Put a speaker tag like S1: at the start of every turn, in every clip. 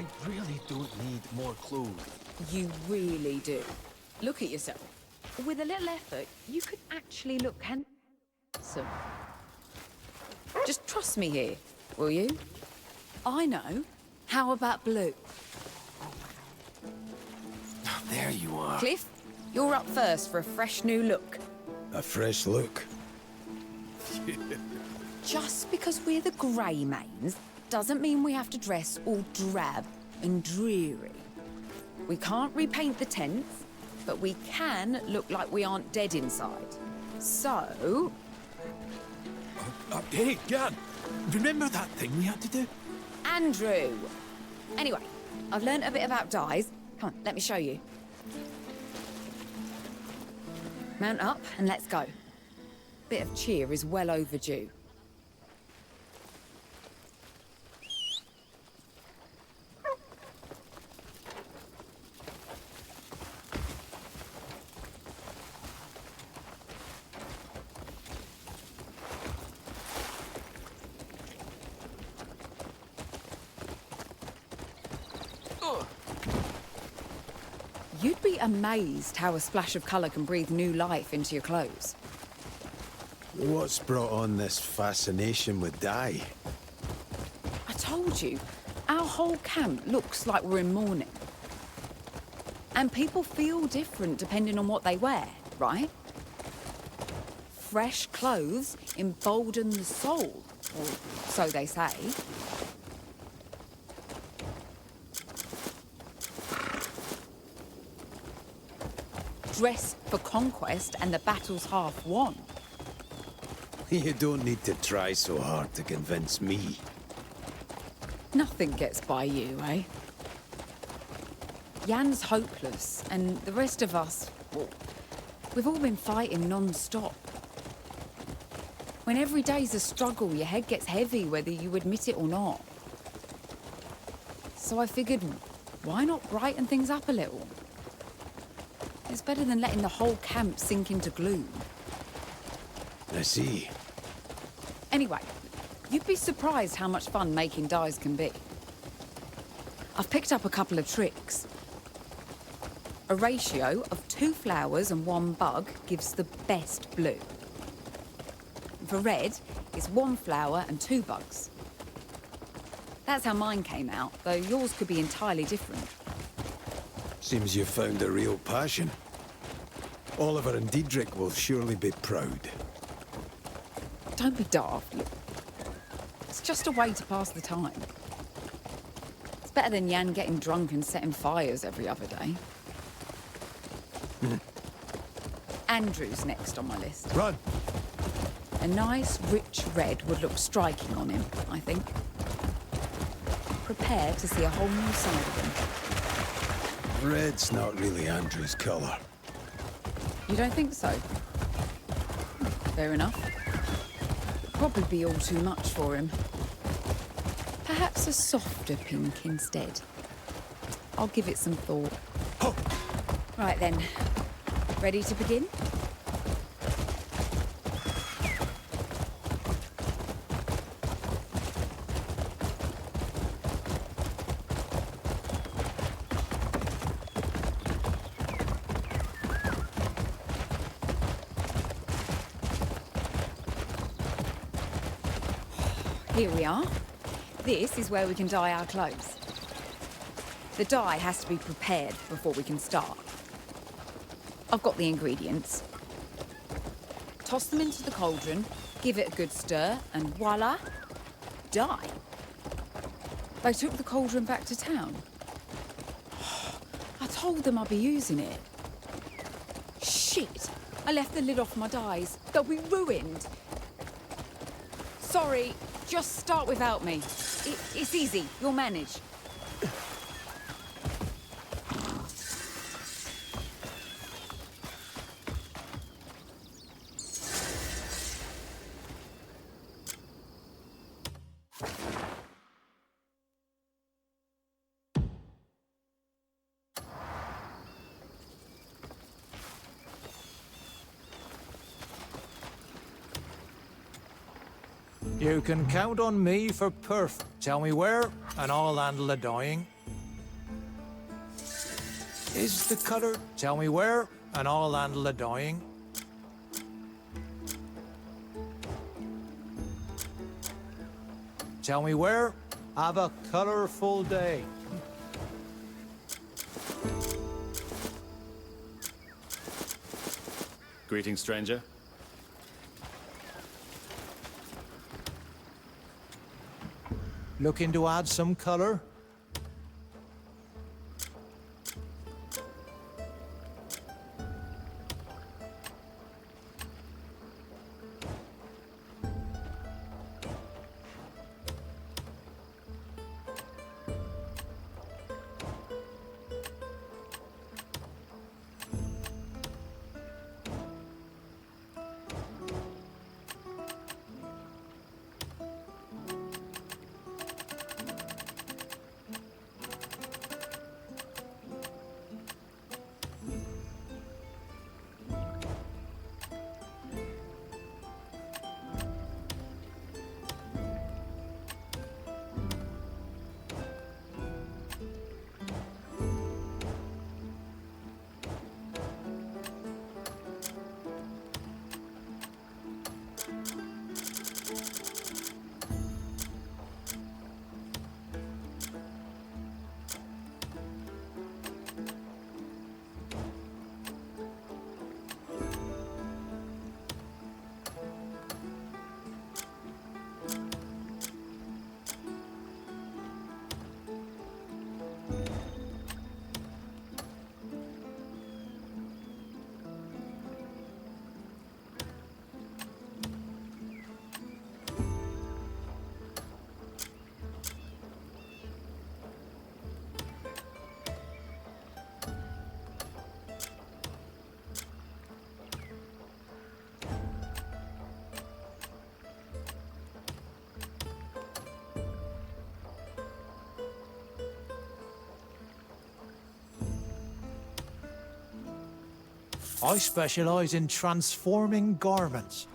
S1: I really don't need more clothes.
S2: You really do. Look at yourself. With a little effort, you could actually look handsome. Just trust me here, will you? I know. How about blue?
S1: There you are.
S2: Cliff, you're up first for a fresh new look.
S3: A fresh look.
S2: Just because we're the Greymanes doesn't mean we have to dress all drab and dreary. We can't repaint the tents, but we can look like we aren't dead inside. So...
S1: Hey, Jan, remember that thing we had to do?
S2: Andrew! Anyway, I've learnt a bit about dyes. Come on, let me show you. Mount up and let's go. Bit of cheer is well overdue. You'd be amazed how a splash of colour can breathe new life into your clothes.
S3: What's brought on this fascination with dye?
S2: I told you, our whole camp looks like we're in mourning. And people feel different depending on what they wear, right? Fresh clothes embolden the soul, or so they say. Dress for conquest and the battle's half won.
S3: You don't need to try so hard to convince me.
S2: Nothing gets by you, eh? Jan's hopeless, and the rest of us, well, we've all been fighting non-stop. When every day's a struggle, your head gets heavy whether you admit it or not. So I figured, why not brighten things up a little? It's better than letting the whole camp sink into gloom.
S3: I see.
S2: Anyway, you'd be surprised how much fun making dyes can be. I've picked up a couple of tricks. A ratio of 2 flowers and 1 bug gives the best blue. For red, it's 1 flower and 2 bugs. That's how mine came out, though yours could be entirely different.
S3: Seems you've found a real passion. Oliver and Diedrich will surely be proud.
S2: Don't be daft. It's just a way to pass the time. It's better than Jan getting drunk and setting fires every other day. Andrew's next on my list.
S3: Run!
S2: A nice, rich red would look striking on him, I think. Prepare to see a whole new side of him.
S3: Red's not really Andrew's colour.
S2: You don't think so? Fair enough. Probably be all too much for him. Perhaps a softer pink instead. I'll give it some thought.
S3: Oh.
S2: Right then. Ready to begin? Here we are. This is where we can dye our clothes. The dye has to be prepared before we can start. I've got the ingredients. Toss them into the cauldron, give it a good stir, and voila, dye. They took the cauldron back to town. I told them I'd be using it. Shit! I left the lid off my dyes. They'll be ruined. Sorry, just start without me. It's easy, you'll manage.
S4: You can count on me for perf. Tell me where, and I'll handle the dyeing.
S1: Is the colour? Tell me where, and I'll handle the dyeing. Tell me where. Have a colourful day.
S4: Greetings, stranger.
S1: Looking to add some colour? I specialise in transforming garments.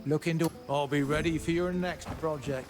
S1: Look into... I'll be ready for your next project.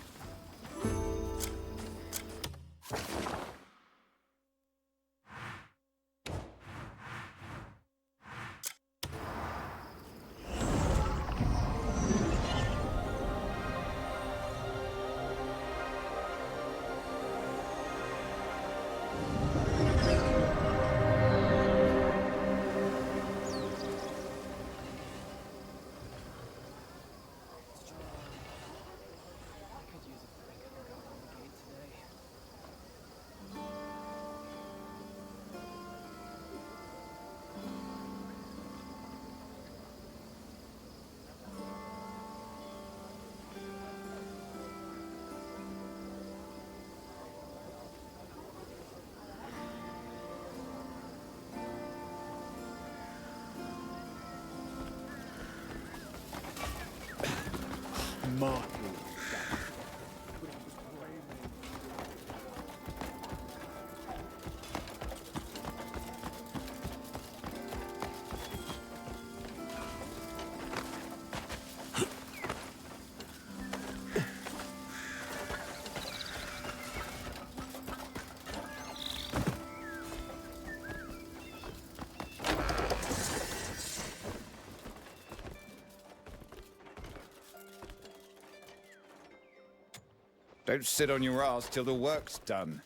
S5: Don't sit on your ass till the work's done.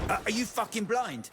S5: Are you fucking blind?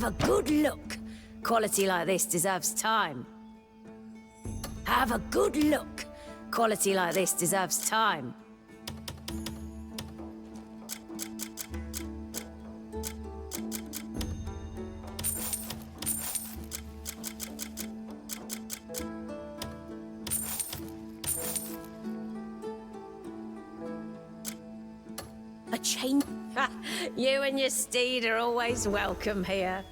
S4: Have a good look. Quality like this deserves time. Have a good look. Quality like this deserves time. A chain. You and your steed are always welcome here.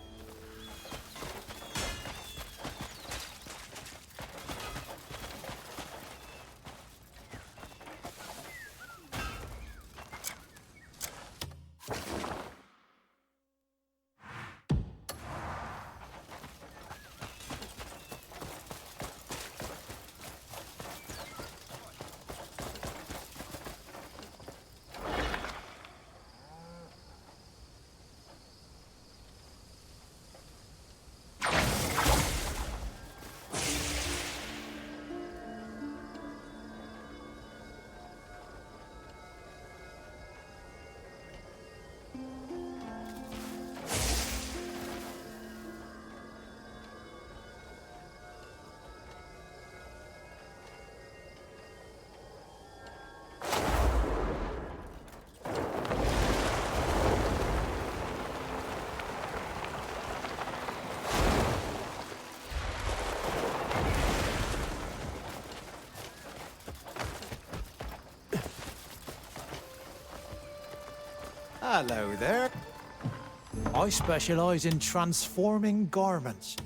S1: Hello there. I specialize in transforming garments.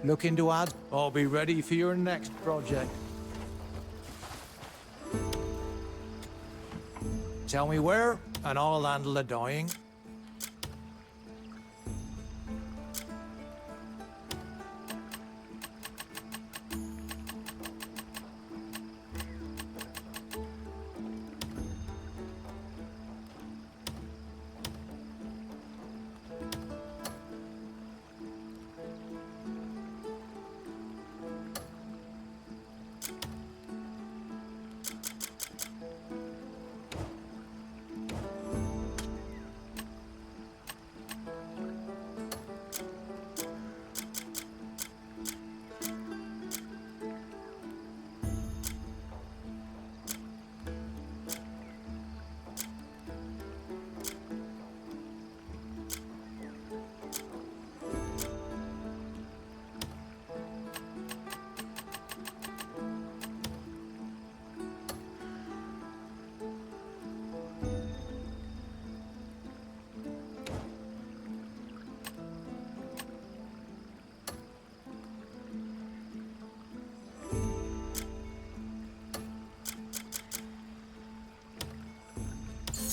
S1: Looking to add? I'll be ready for your next project. Tell me where, and I'll handle the dying.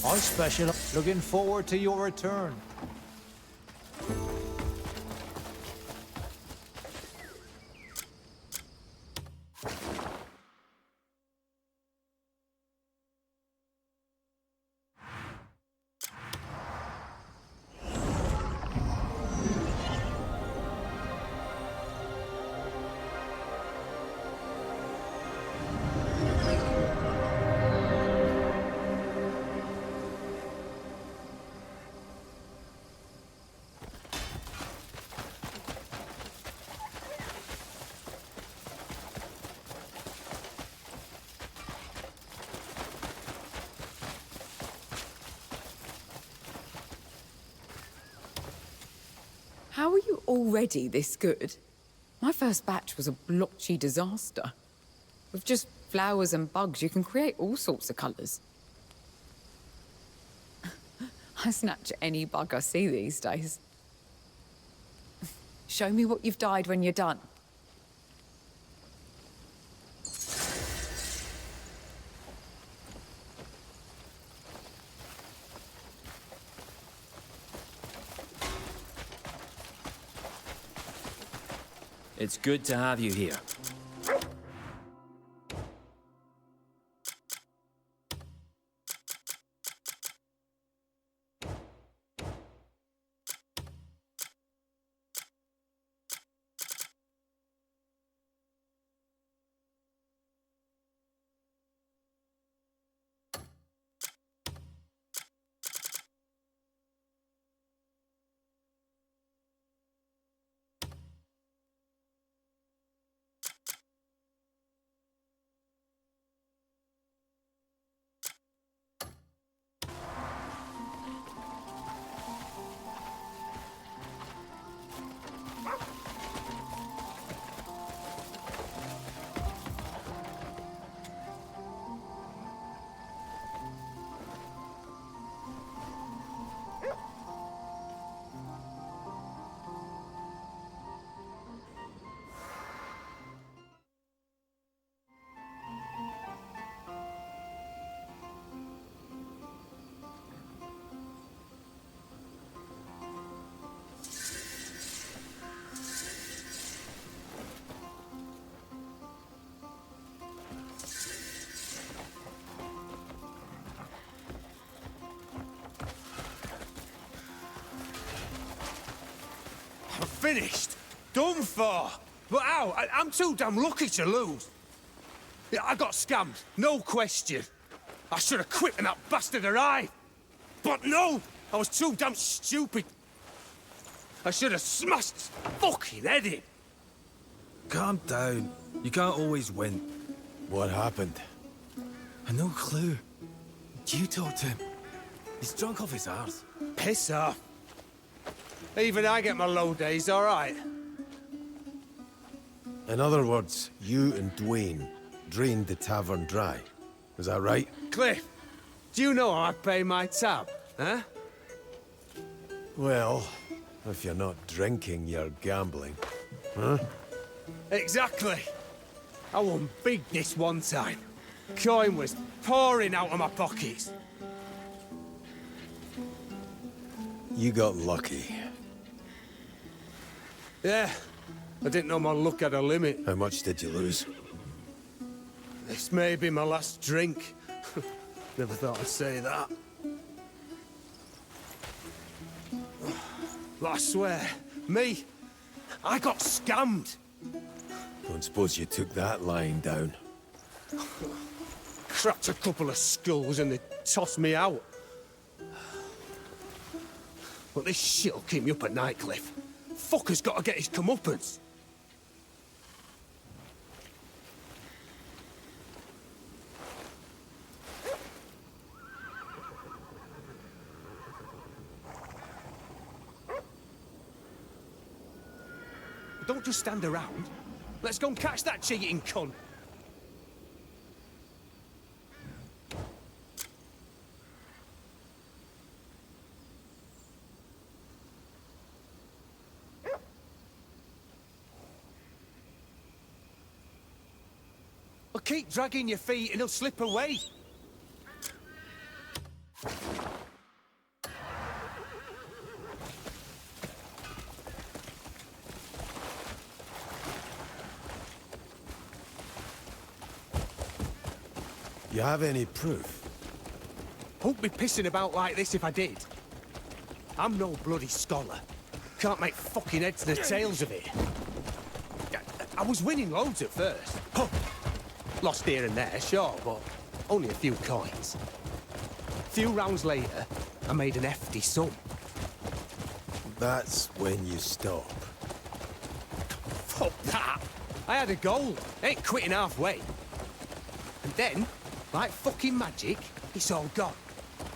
S1: I specialize. Looking forward to your return.
S2: How are you already this good? My first batch was a blotchy disaster. With just flowers and bugs, you can create all sorts of colours. I snatch any bug I see these days. Show me what you've dyed when you're done.
S6: It's good to have you here.
S7: I'm finished. Done for. But how? I'm too damn lucky to lose. Yeah, I got scammed, no question. I should have quit when that bastard arrived. But no! I was too damn stupid. I should have smashed his fucking head in.
S8: Calm down. You can't always win.
S3: What happened?
S8: I've no clue. Do you talk to him? He's drunk off his arse.
S7: Piss off. Even I get my low days, all right?
S3: In other words, you and Dwayne drained the tavern dry. Is that right?
S7: Cliff, do you know how I pay my tab, huh?
S3: Well, if you're not drinking, you're gambling. Huh?
S7: Exactly. I won big this one time. Coin was pouring out of my pockets.
S3: You got lucky.
S7: Yeah, I didn't know my luck had a limit.
S3: How much did you lose?
S7: This may be my last drink. Never thought I'd say that. But I swear, me, I got scammed.
S3: Don't suppose you took that lying down.
S7: Cracked a couple of skulls and they tossed me out. But this shit'll keep me up at night, Cliff. Fucker's got to get his comeuppance. Don't just stand around. Let's go and catch that cheating cunt. Well, keep dragging your feet and he'll slip away.
S3: You have any proof?
S7: Who'd be pissing about like this if I did? I'm no bloody scholar. Can't make fucking heads nor tails of it. I was winning loads at first. Huh. Lost here and there, sure, but only a few coins. A few rounds later, I made an hefty sum.
S3: That's when you stop.
S7: Fuck that! I had a goal. Ain't quitting halfway. And then, like fucking magic, it's all gone.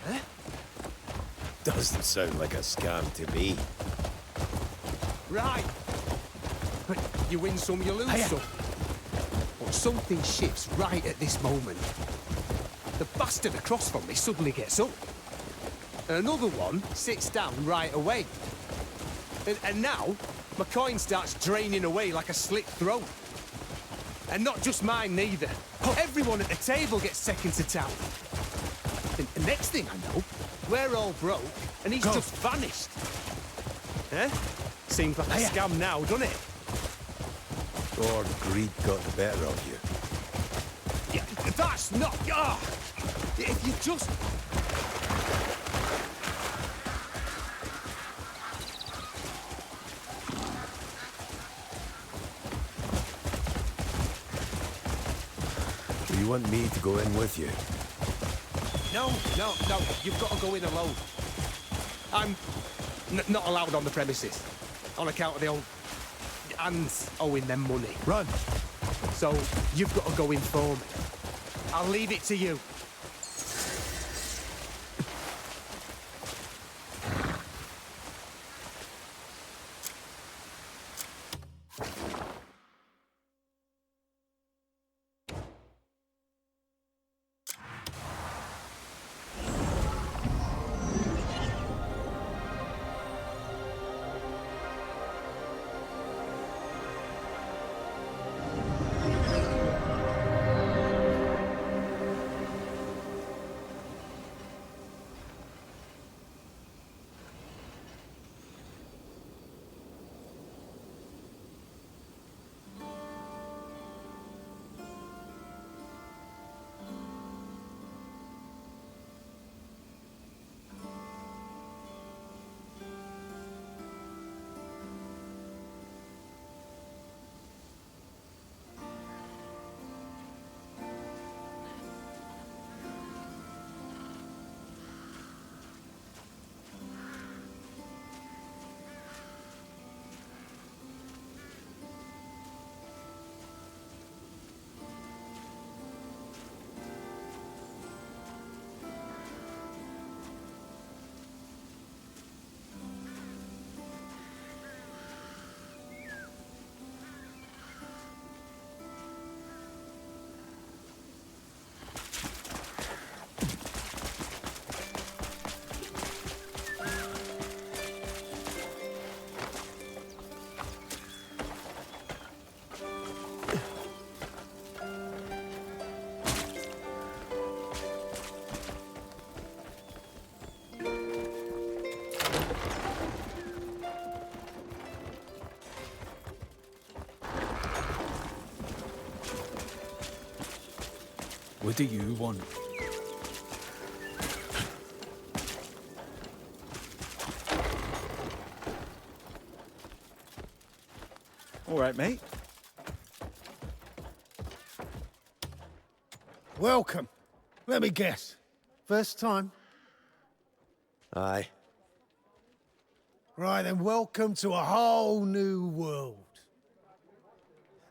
S7: Huh?
S3: Doesn't sound like a scam to me.
S7: Right. But you win some, you lose some. But something shifts right at this moment. The bastard across from me suddenly gets up. And another one sits down right away. And now, my coin starts draining away like a slit throat. And not just mine, neither. Everyone at the table gets second to town. And next thing I know, we're all broke, and he's just vanished. Eh? Seems like a scam now, doesn't it?
S3: Or greed got the better of you.
S7: Yeah, that's not... Ah! If you just...
S3: Do you want me to go in with you?
S7: No, you've got to go in alone. I'm not allowed on the premises, on account of the old hands owing them money.
S3: Run!
S7: So, you've got to go in for me. I'll leave it to you.
S1: What do you want?
S5: All right, mate.
S9: Welcome. Let me guess. First time?
S3: Aye.
S9: Right, then welcome to a whole new world.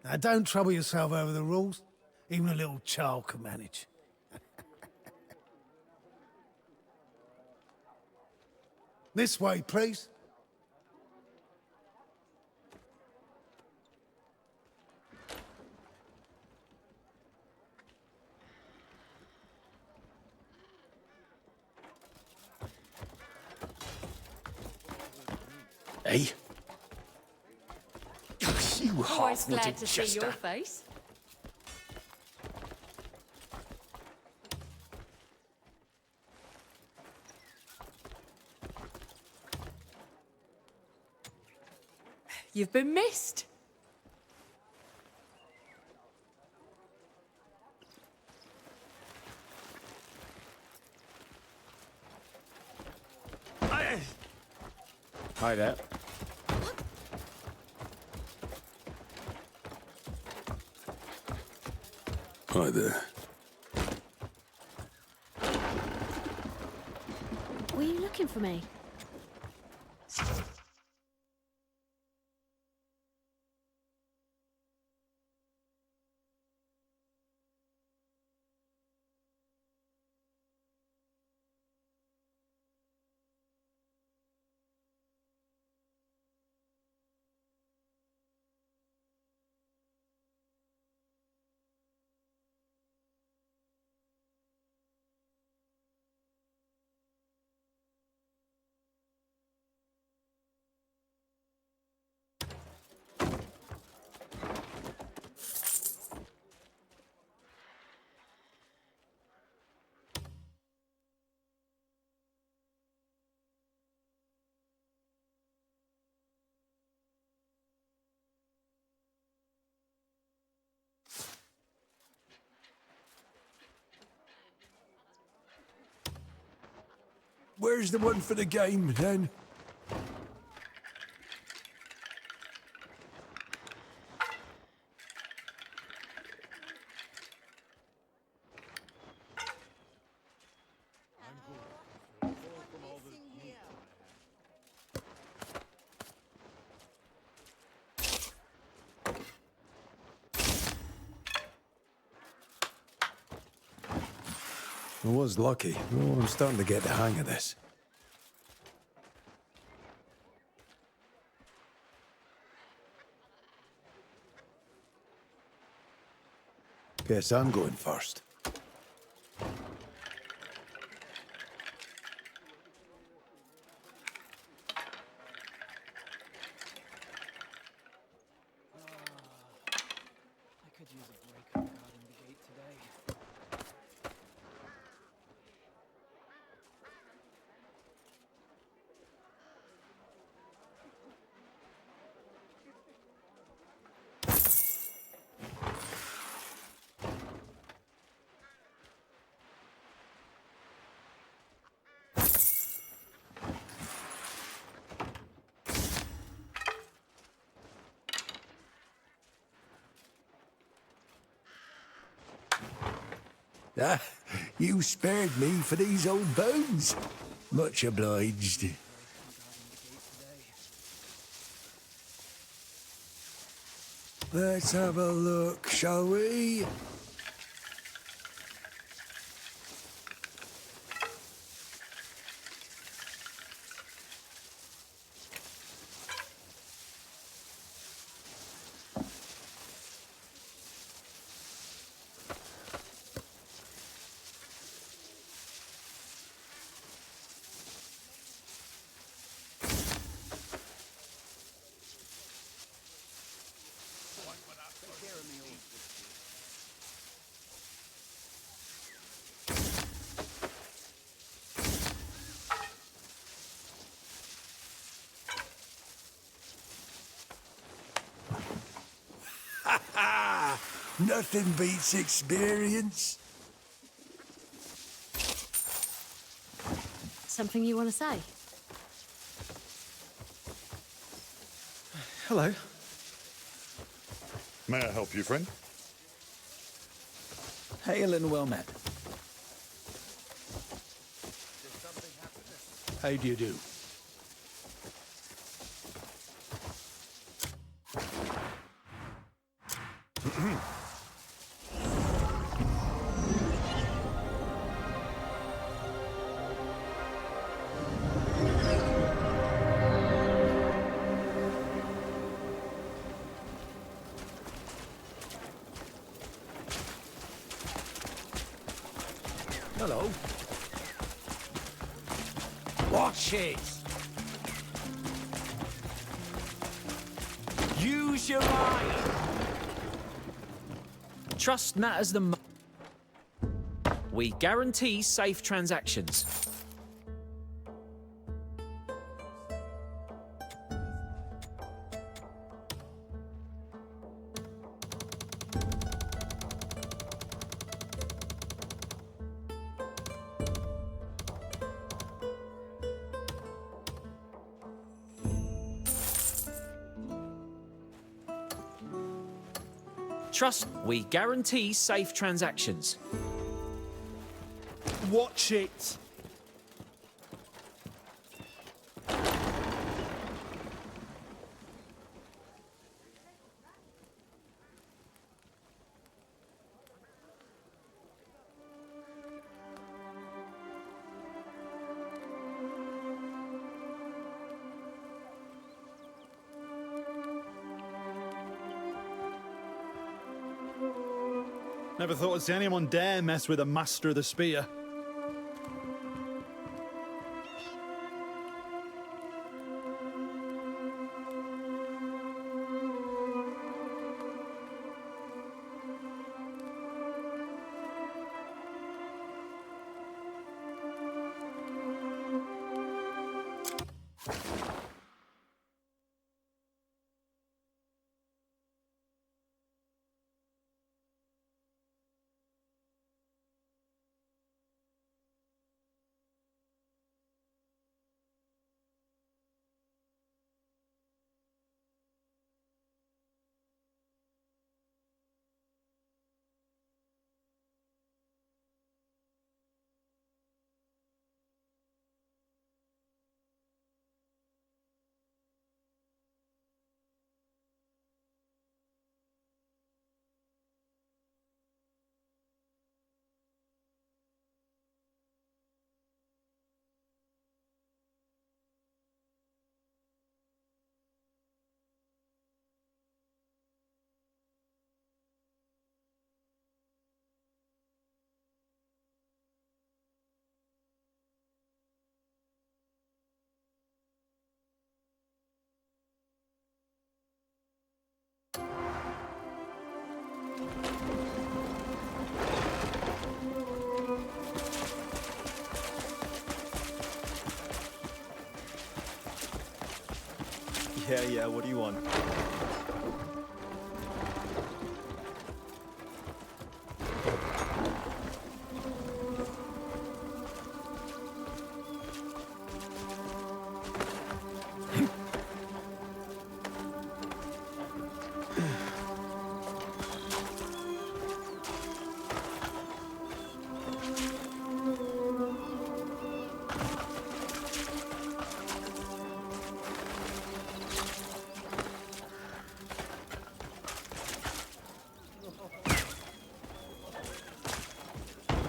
S9: Now, don't trouble yourself over the rules. Even a little child can manage. This way, please.
S3: Hey? You
S2: Always glad
S3: half-witted
S2: to see
S3: jester.
S2: your face. You've been missed.
S6: Hi there.
S3: Hi there.
S10: Were you looking for me?
S3: Where's the one for the game, then? I was lucky. Oh, I'm starting to get the hang of this. Guess I'm going first.
S8: I could use a break from guarding the gate today.
S3: Ah, you spared me for these old bones. Much obliged. Let's have a look, shall we? Nothing beats experience.
S10: Something you want to say?
S5: Hello.
S11: May I help you, friend?
S6: Hail and well met.
S1: How do you do?
S3: Hello.
S1: Watch it! Use your mind!
S6: Trust matters the most. We guarantee safe transactions. Trust, we guarantee safe transactions.
S5: Watch it! Never thought I'd see anyone dare mess with a master of the spear. Yeah, what do you want?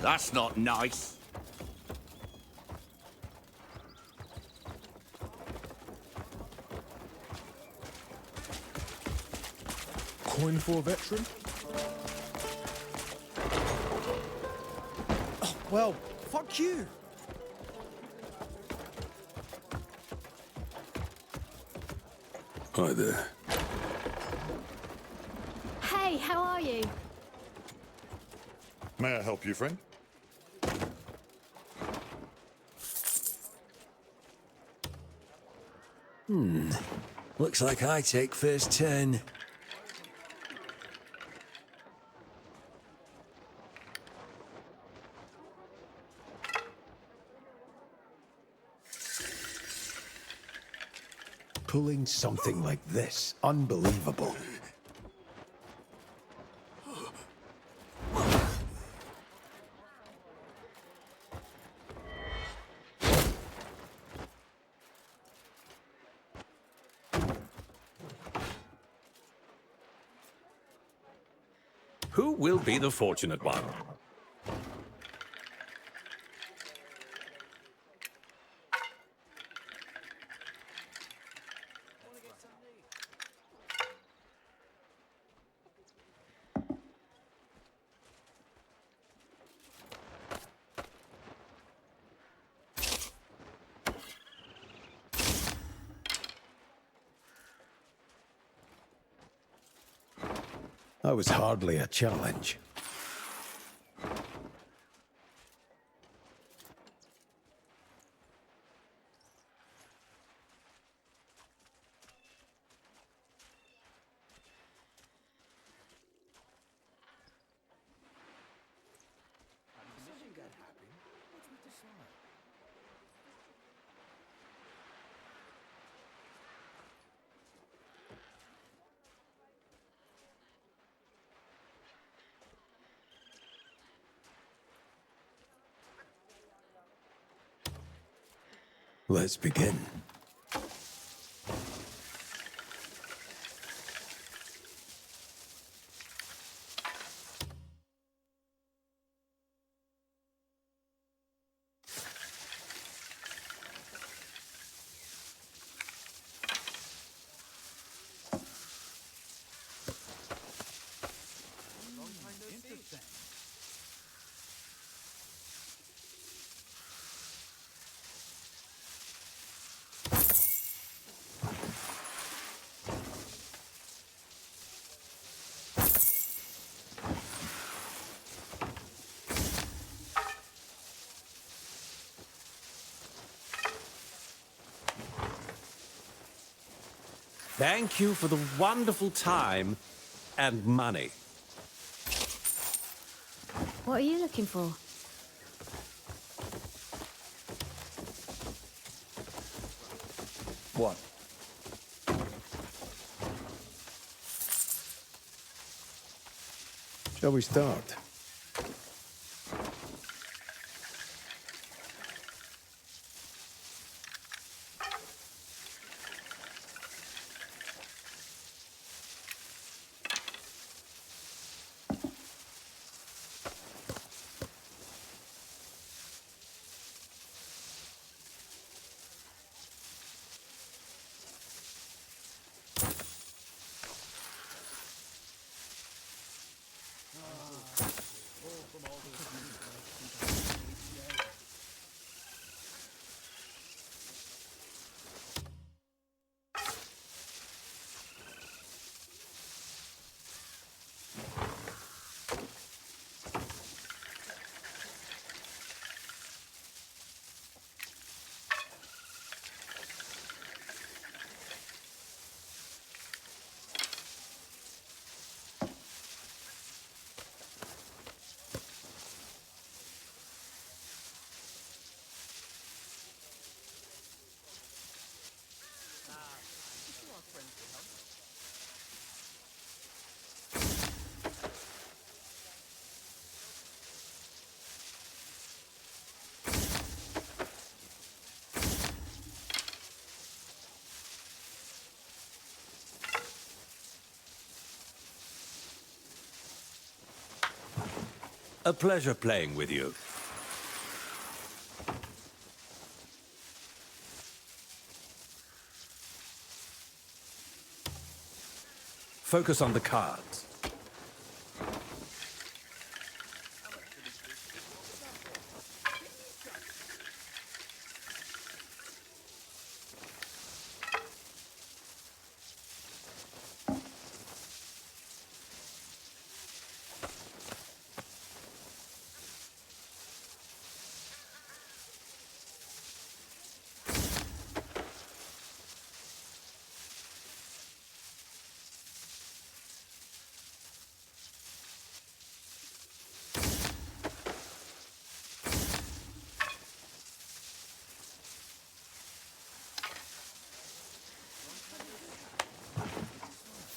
S7: That's not nice.
S8: Coin for a veteran? Oh, well, fuck you.
S3: Hi there.
S10: Hey, how are you?
S11: May I help you, friend?
S3: Looks like I take first turn. Pulling something like this. Unbelievable.
S12: Who will be the fortunate one?
S3: That was hardly a challenge. Let's begin.
S12: Thank you for the wonderful time and money.
S10: What are you looking for?
S5: What?
S3: Shall we start?
S12: A pleasure playing with you. Focus on the cards.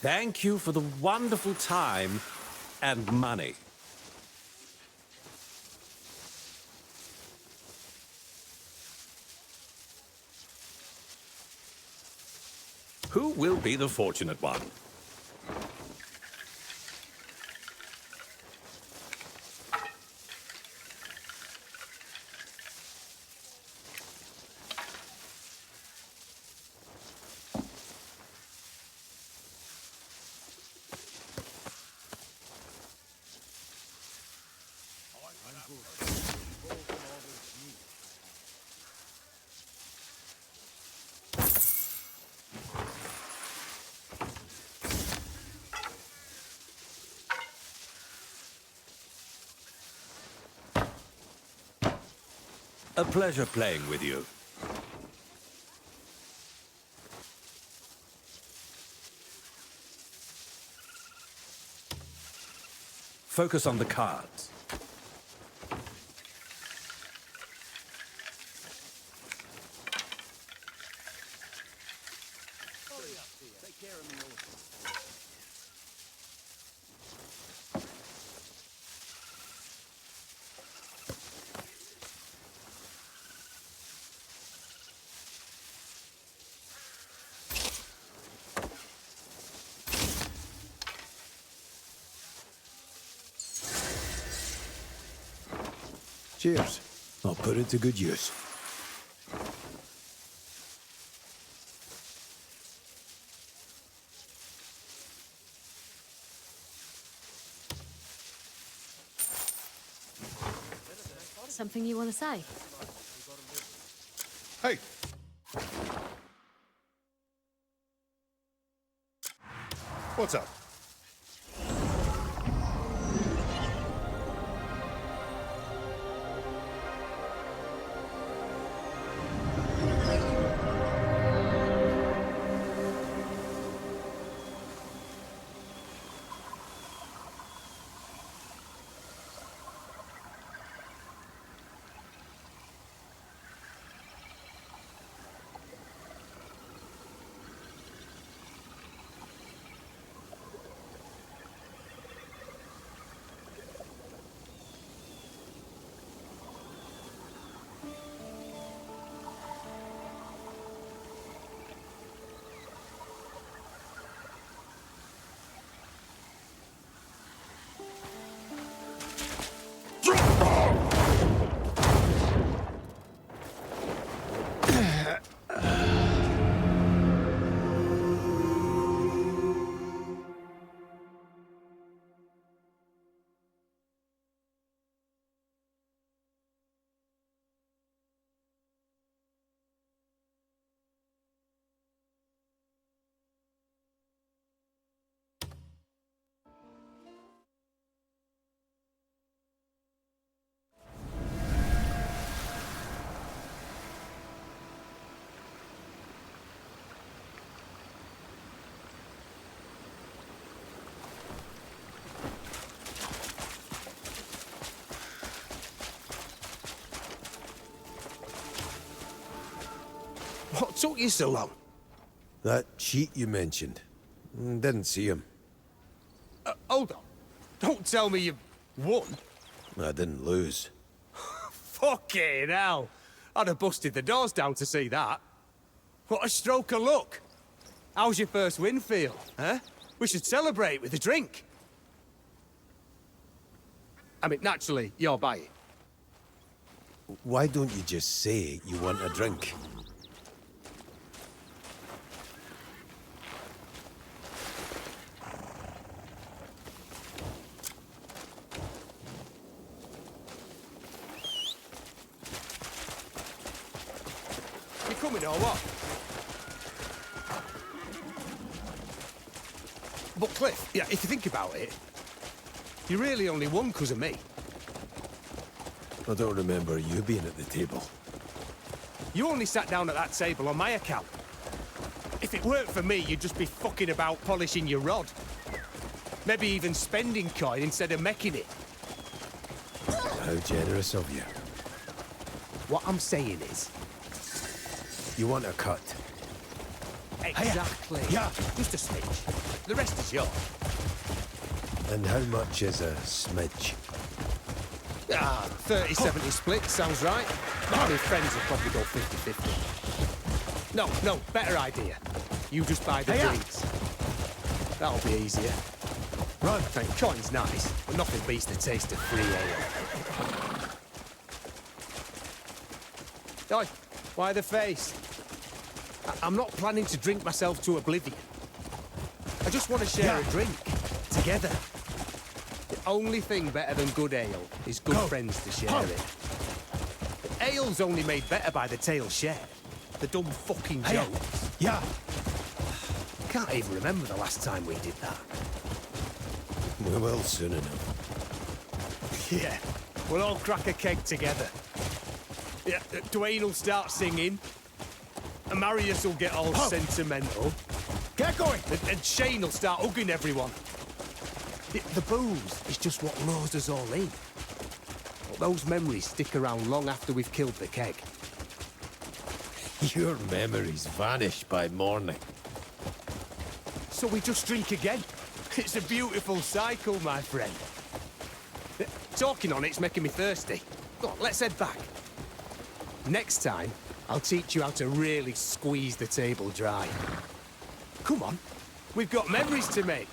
S12: Thank you for the wonderful time and money. Who will be the fortunate one? A pleasure playing with you. Focus on the cards.
S3: Cheers. I'll put it to good use.
S10: Something you want to say?
S7: Hey! What's up? What took you so long?
S3: That cheat you mentioned. Didn't see him.
S7: Hold on. Don't tell me you won.
S3: I didn't lose.
S7: Fucking hell. I'd have busted the doors down to see that. What a stroke of luck. How's your first win feel, huh? We should celebrate with a drink. I mean, naturally, you're buying.
S3: Why don't you just say you want a drink?
S7: You coming or what? But Cliff, yeah, if you think about it, you really only won because of me.
S3: I don't remember you being at the table.
S7: You only sat down at that table on my account. If it weren't for me, you'd just be fucking about polishing your rod. Maybe even spending coin instead of making it.
S3: How generous of you.
S7: What I'm saying is...
S3: You want a cut?
S7: Exactly.
S3: Yeah.
S7: Just a smidge. The rest is yours.
S3: And how much is a smidge?
S7: 30-70 split, sounds right. My friends would probably go 50-50. No, better idea. You just buy the drinks. That'll be easier.
S3: Run!
S7: And coin's nice, but nothing beats the taste of free ale. Oi, why the face? I'm not planning to drink myself to oblivion. I just want to share a drink. Together. The only thing better than good ale is good friends to share it. Ale's only made better by the tale shared. The dumb fucking jokes.
S3: Yeah.
S7: Can't even remember the last time we did that.
S3: We will soon enough.
S7: Yeah, we'll all crack a keg together. Yeah, Dwayne will start singing. And Marius will get all sentimental.
S9: Get going!
S7: And Shane will start hugging everyone. The booze is just what lures us all in. But those memories stick around long after we've killed the keg.
S3: Your memories vanish by morning.
S7: So we just drink again. It's a beautiful cycle, my friend. Talking on it's making me thirsty. Go on, let's head back. Next time, I'll teach you how to really squeeze the table dry. Come on, we've got memories to make.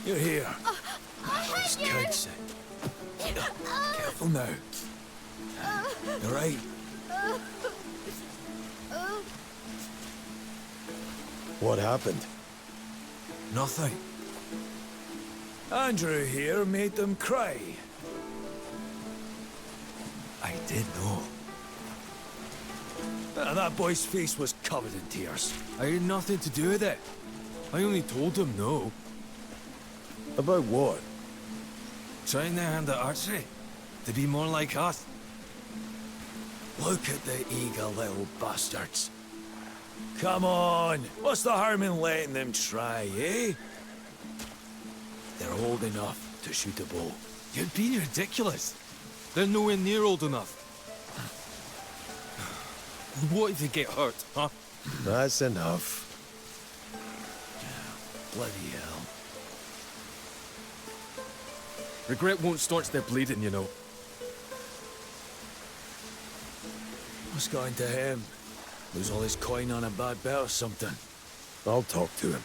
S8: You're here. God's sake. Careful now. You're right.
S3: What happened?
S8: Nothing. Andrew here made them cry. I did know. That boy's face was covered in tears. I had nothing to do with it. I only told him no.
S3: About what?
S8: Trying their hand at archery. To be more like us. Look at the eager little bastards. Come on, what's the harm in letting them try, eh? They're old enough to shoot a bow. You're being ridiculous. They're nowhere near old enough. What if they get hurt, huh?
S3: That's enough.
S8: Bloody hell. Regret won't staunch their bleeding, you know. What's got into him? Lose all his coin on a bad bet or something?
S3: I'll talk to him.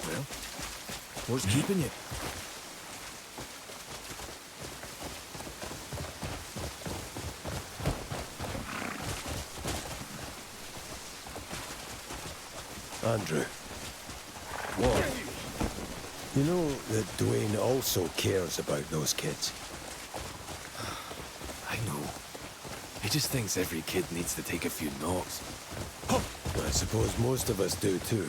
S8: Well, what's keeping you?
S3: Andrew.
S8: What?
S3: You know that Dwayne also cares about those kids.
S8: I know. He just thinks every kid needs to take a few knocks.
S3: I suppose most of us do too.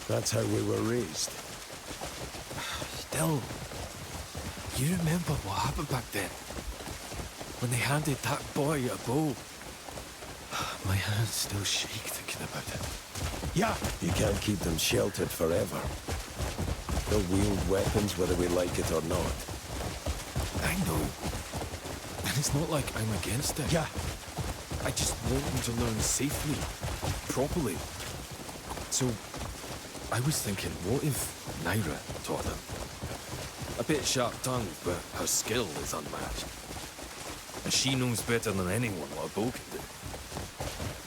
S3: That's how we were raised.
S8: Still, you remember what happened back then? When they handed that boy a bow. My hands still shake thinking about it.
S3: Yeah. You can't keep them sheltered forever. They'll wield weapons whether we like it or not.
S8: I know. And it's not like I'm against it.
S3: Yeah.
S8: I just want them to learn safely, properly. So, I was thinking, what if Naira taught them? A bit sharp-tongued, but her skill is unmatched. And she knows better than anyone what a bow can do.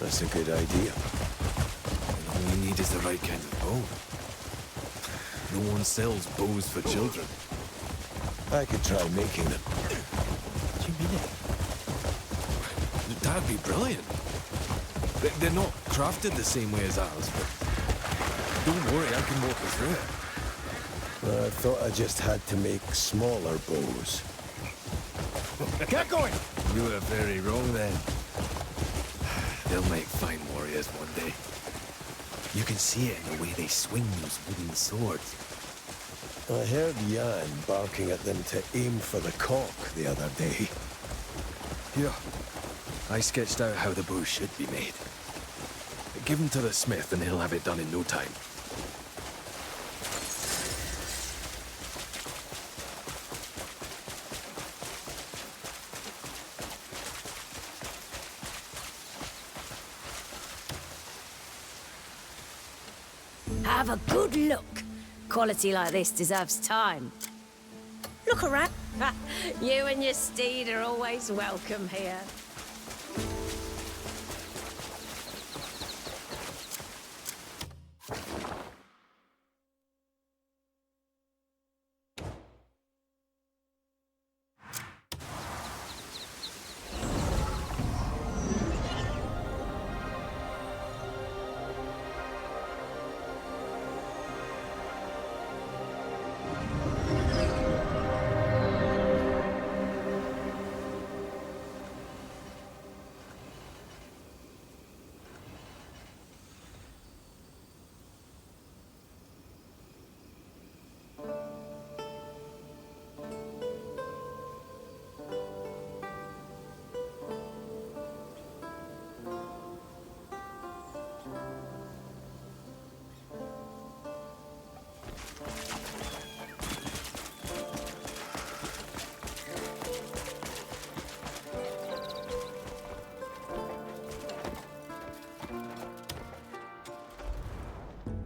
S3: That's a good idea.
S8: And all you need is the right kind of bow. No one sells bows for children.
S3: I could try making them.
S8: What do you mean? That'd be brilliant. They're not crafted the same way as ours, but don't worry, I can walk you through it.
S3: I thought I just had to make smaller bows.
S8: Get going! You were very wrong then. They'll make fine warriors one day. You can see it in the way they swing those wooden swords.
S3: I heard Jan barking at them to aim for the cock the other day.
S8: Here, I sketched out how the bow should be made. Give them to the smith and he'll have it done in no time.
S4: Have a good look. Quality like this deserves time. Look around. You and your steed are always welcome here.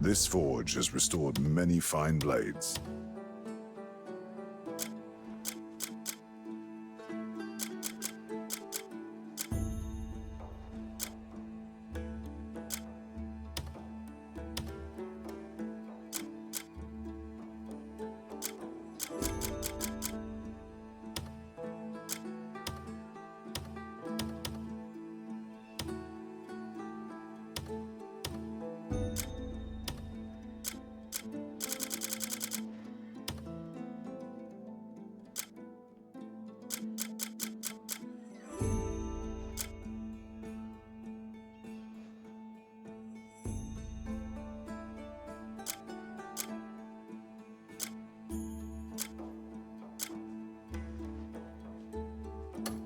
S11: This forge has restored many fine blades.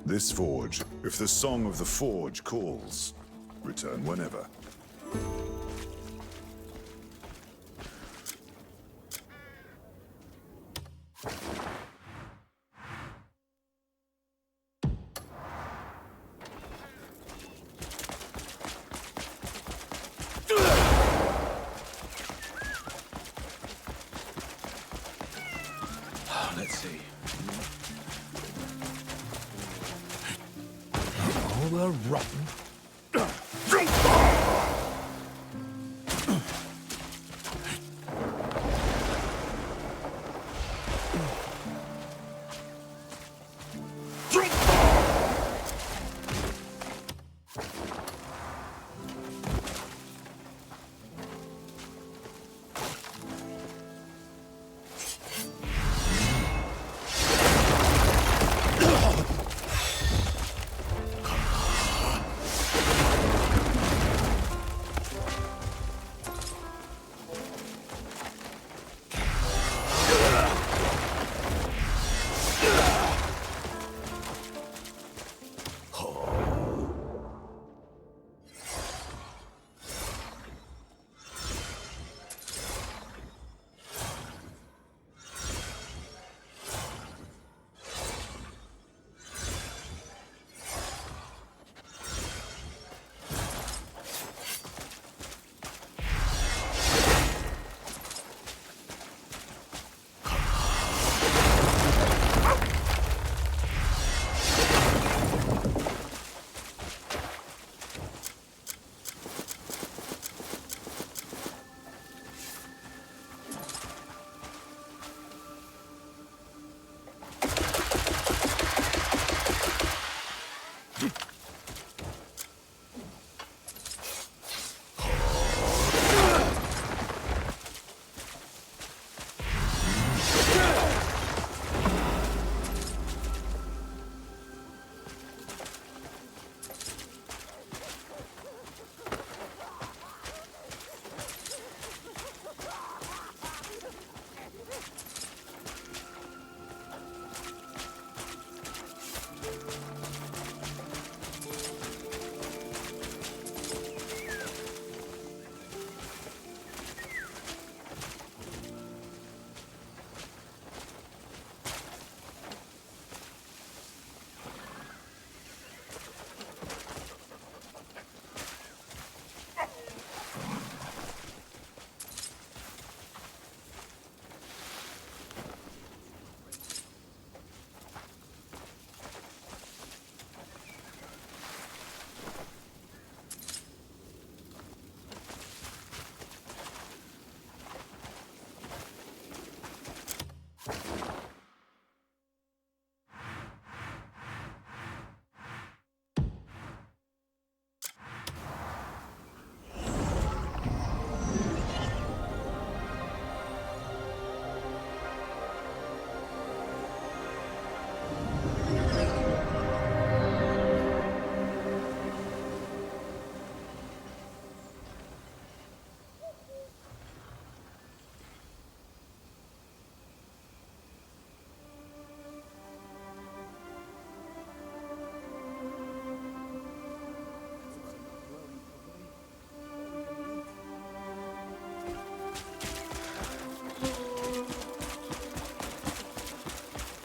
S11: This forge, if the song of the forge calls, return whenever.
S8: Let's see. All the rotten.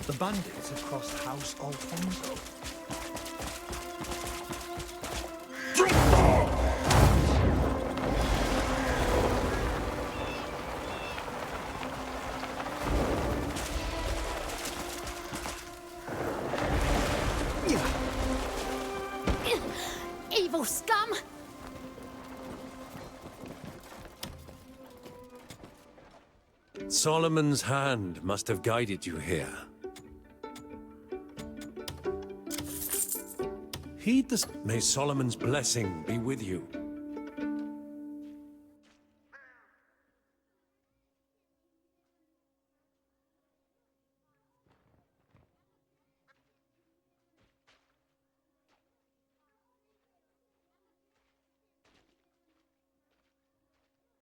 S7: The bandits have crossed House Alfonso.
S10: evil scum!
S12: Solomon's hand must have guided you here. Heed the... May Solomon's blessing be with you.